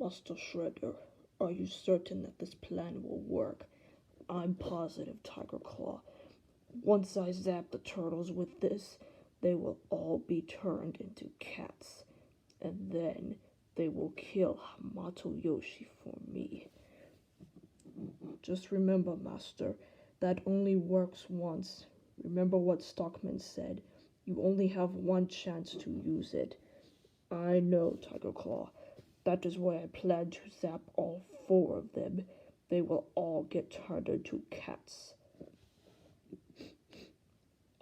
Master Shredder, are you certain that this plan will work? I'm positive, Tiger Claw. Once I zap the turtles with this, they will all be turned into cats. And then they will kill Hamato Yoshi for me. Just remember, Master, that only works once. Remember what Stockman said. You only have one chance to use it. I know, Tiger Claw. That is why I plan to zap all 4 of them. They will all get turned into cats.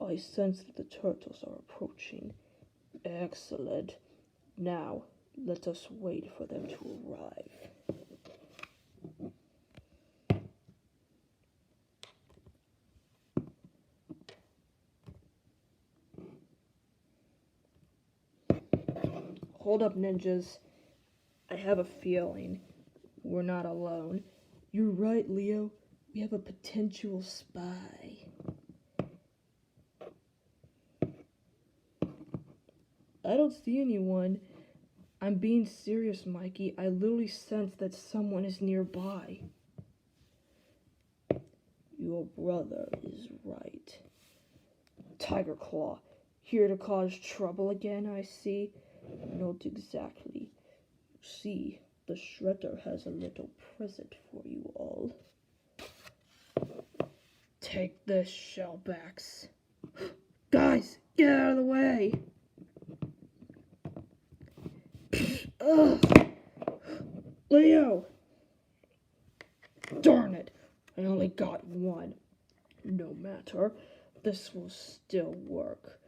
I sense that the turtles are approaching. Excellent. Now, let us wait for them to arrive. Hold up, ninjas. I have a feeling we're not alone. You're right, Leo. We have a potential spy. I don't see anyone. I'm being serious, Mikey. I literally sense that someone is nearby. Your brother is right. Tiger Claw, here to cause trouble again, I see. Not exactly. See, the Shredder has a little present for you all. Take this, shellbacks. Guys, get out of the way! Ugh. Leo! Darn it! I only got one. No matter. This will still work.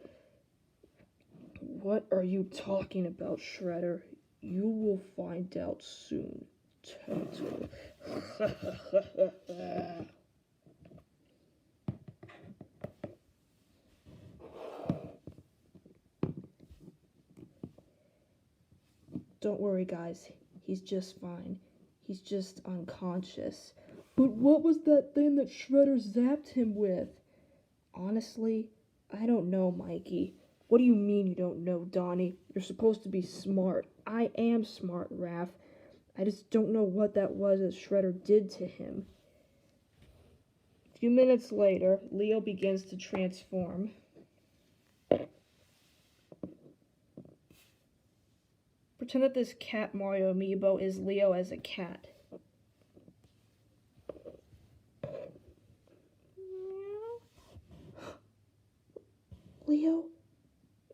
What are you talking about, Shredder? You will find out soon, Turtle. Don't worry, guys. He's just fine. He's just unconscious. But what was that thing that Shredder zapped him with? Honestly, I don't know, Mikey. What do you mean you don't know, Donnie? You're supposed to be smart. I am smart, Raph. I just don't know what that was that Shredder did to him. A few minutes later, Leo begins to transform. Pretend that this Cat Mario amiibo is Leo as a cat. Leo,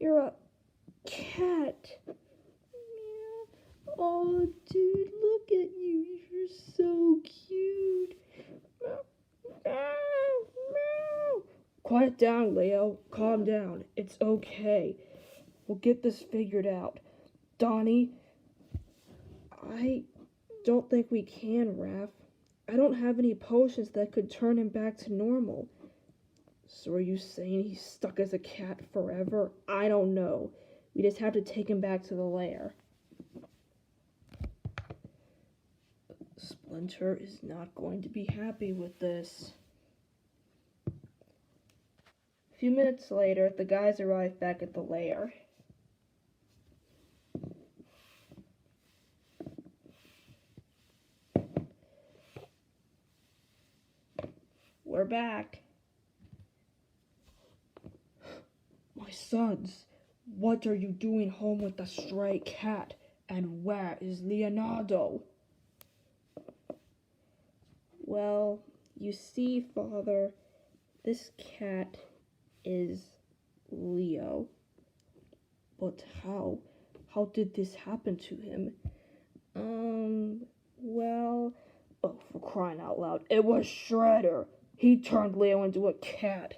you're a cat. Oh, dude, look at you. You're so cute. Quiet down, Leo. Calm down. It's okay. We'll get this figured out. Donnie, I don't think we can, Raph. I don't have any potions that could turn him back to normal. So are you saying he's stuck as a cat forever? I don't know. We just have to take him back to the lair. Splinter is not going to be happy with this. A few minutes later, the guys arrive back at the lair. We're back. My sons, what are you doing home with the stray cat? And where is Leonardo? Well, you see, Father, this cat is Leo. But how? How did this happen to him? Well, oh, for crying out loud, it was Shredder. He turned Leo into a cat.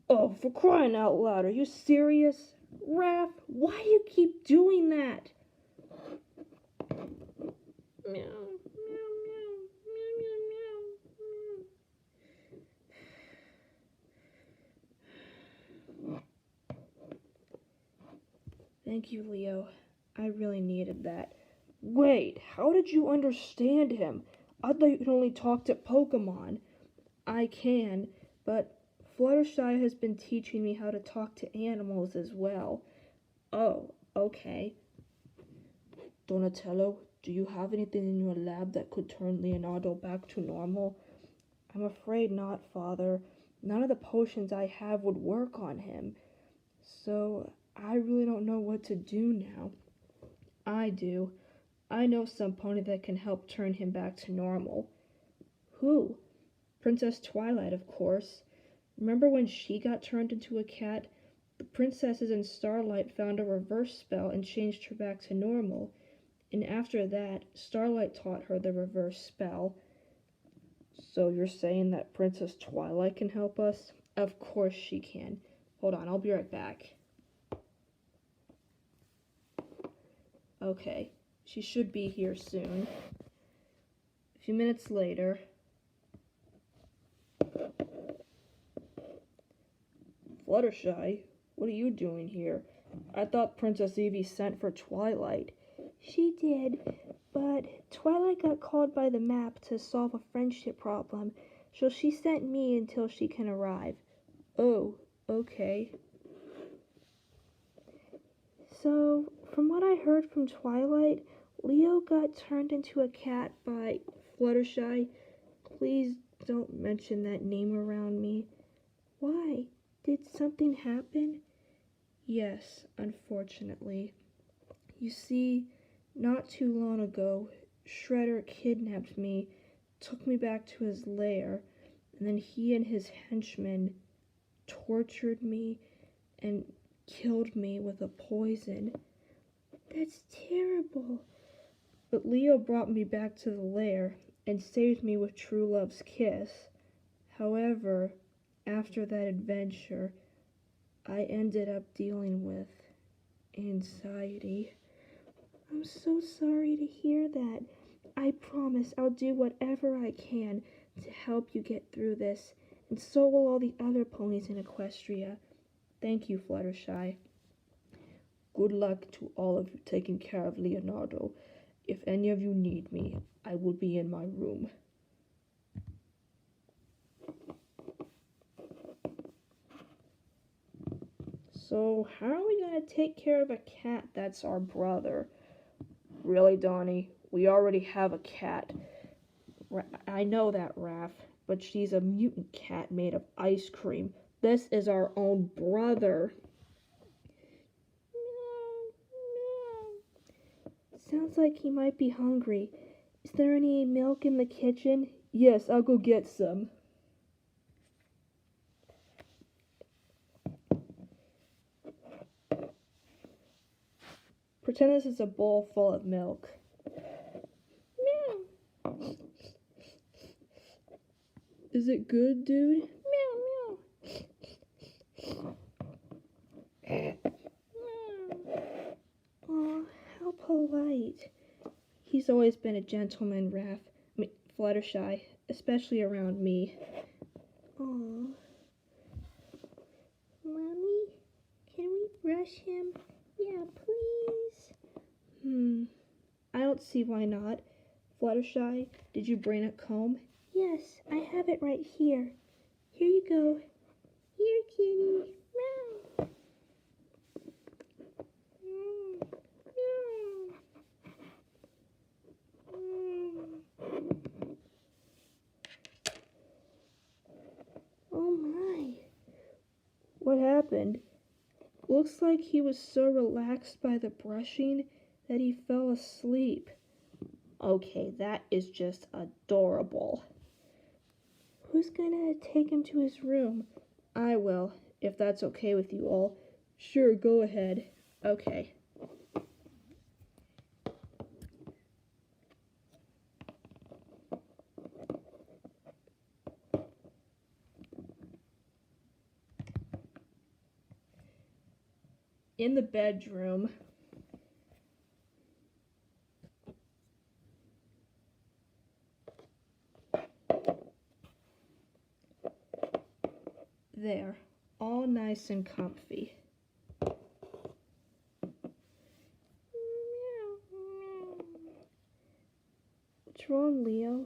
Oh, for crying out loud, are you serious? Raph, why do you keep doing that? Meow, meow, meow, meow, meow, meow. Thank you, Leo. I really needed that. Wait, how did you understand him? I thought you could only talk to Pokemon. I can, but Fluttershy has been teaching me how to talk to animals as well. Oh, okay. Donatello, do you have anything in your lab that could turn Leonardo back to normal? I'm afraid not, Father. None of the potions I have would work on him. So I really don't know what to do now. I do. I know some pony that can help turn him back to normal. Who? Princess Twilight, of course. Remember when she got turned into a cat? The princesses in Starlight found a reverse spell and changed her back to normal. And after that, Starlight taught her the reverse spell. So you're saying that Princess Twilight can help us? Of course she can. Hold on, I'll be right back. Okay, she should be here soon. A few minutes later. Fluttershy, what are you doing here? I thought Princess Evie sent for Twilight. She did, but Twilight got called by the map to solve a friendship problem, so she sent me until she can arrive. Oh, okay. So, from what I heard from Twilight, Leo got turned into a cat by Fluttershy. Please don't mention that name around me. Why? Did something happen? Yes, unfortunately. You see, not too long ago, Shredder kidnapped me, took me back to his lair, and then he and his henchmen tortured me and killed me with a poison. That's terrible. But Leo brought me back to the lair and saved me with True Love's kiss. However, after that adventure, I ended up dealing with anxiety. I'm so sorry to hear that. I promise I'll do whatever I can to help you get through this, and so will all the other ponies in Equestria. Thank you, Fluttershy. Good luck to all of you taking care of Leonardo. If any of you need me, I will be in my room. So, how are we going to take care of a cat that's our brother? Really, Donnie? We already have a cat. I know that, Raph, but she's a mutant cat made of ice cream. This is our own brother. Sounds like he might be hungry. Is there any milk in the kitchen? Yes, I'll go get some. Pretend this is a bowl full of milk. Meow. Is it good, dude? Meow, meow. Oh, how polite. He's always been a gentleman, Fluttershy, especially around me. Oh. Mommy, can we brush him? Yeah, please. I don't see why not. Fluttershy, did you bring a comb? Yes, I have it right here. Here you go. Here, kitty. Meow. Oh my. What happened? Looks like he was so relaxed by the brushing that he fell asleep. Okay, that is just adorable. Who's gonna take him to his room? I will, if that's okay with you all. Sure, go ahead. Okay. In the bedroom, there, all nice and comfy. What's wrong, Leo?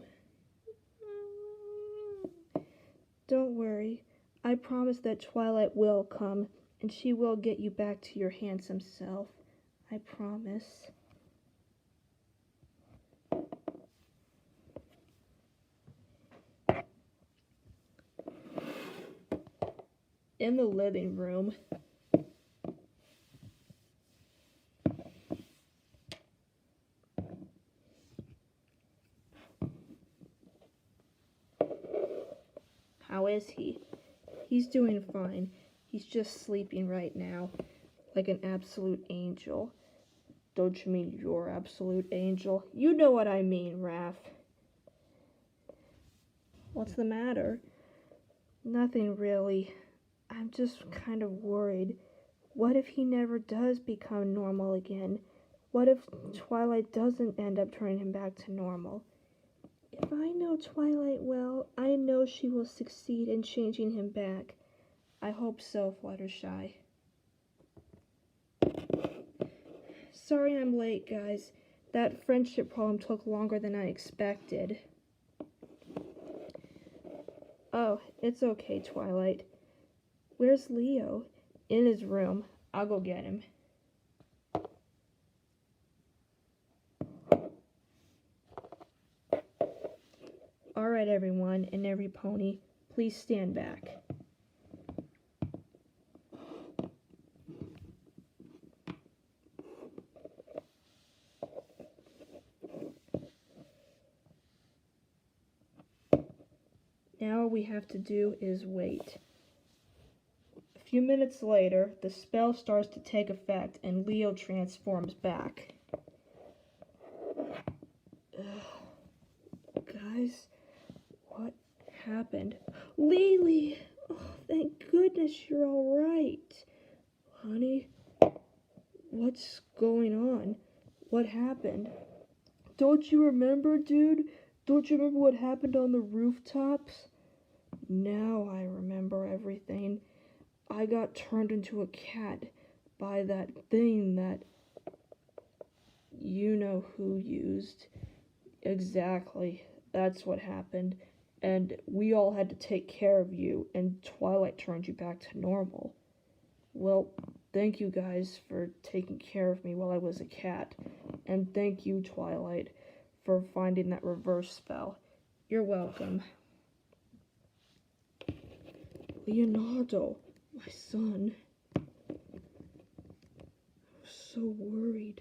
Don't worry. I promise that Twilight will come, and she will get you back to your handsome self. I promise. in the living room. How is he? He's doing fine. He's just sleeping right now, like an absolute angel. Don't you mean your absolute angel? You know what I mean, Raph. What's the matter? Nothing really. I'm just kind of worried. What if he never does become normal again? What if Twilight doesn't end up turning him back to normal? If I know Twilight well, I know she will succeed in changing him back. I hope so, Fluttershy. Sorry I'm late, guys. That friendship problem took longer than I expected. Oh, it's okay, Twilight. Where's Leo? In his room. I'll go get him. Alright, everyone, and every pony, please stand back. Now all we have to do is wait. A few minutes later, the spell starts to take effect and Leo transforms back. Guys, what happened? Lily! Oh, thank goodness you're alright. Honey, what's going on? What happened? Don't you remember, dude? Don't you remember what happened on the rooftops? Now I remember everything. I got turned into a cat by that thing that you know who used. Exactly. That's what happened. And we all had to take care of you, and Twilight turned you back to normal. Well, thank you guys for taking care of me while I was a cat. And thank you, Twilight, for finding that reverse spell. You're welcome. Leonardo, my son. I was so worried.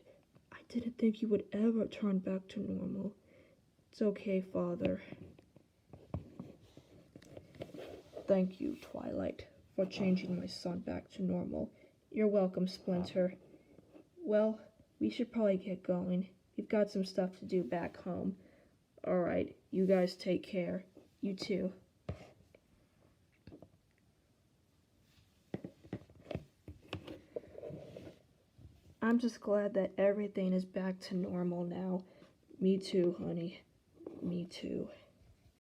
I didn't think you would ever turn back to normal. It's okay, Father. Thank you, Twilight, for changing my son back to normal. You're welcome, Splinter. Well, we should probably get going. We've got some stuff to do back home. Alright, you guys take care. You too. I'm just glad that everything is back to normal now. Me too, honey. Me too.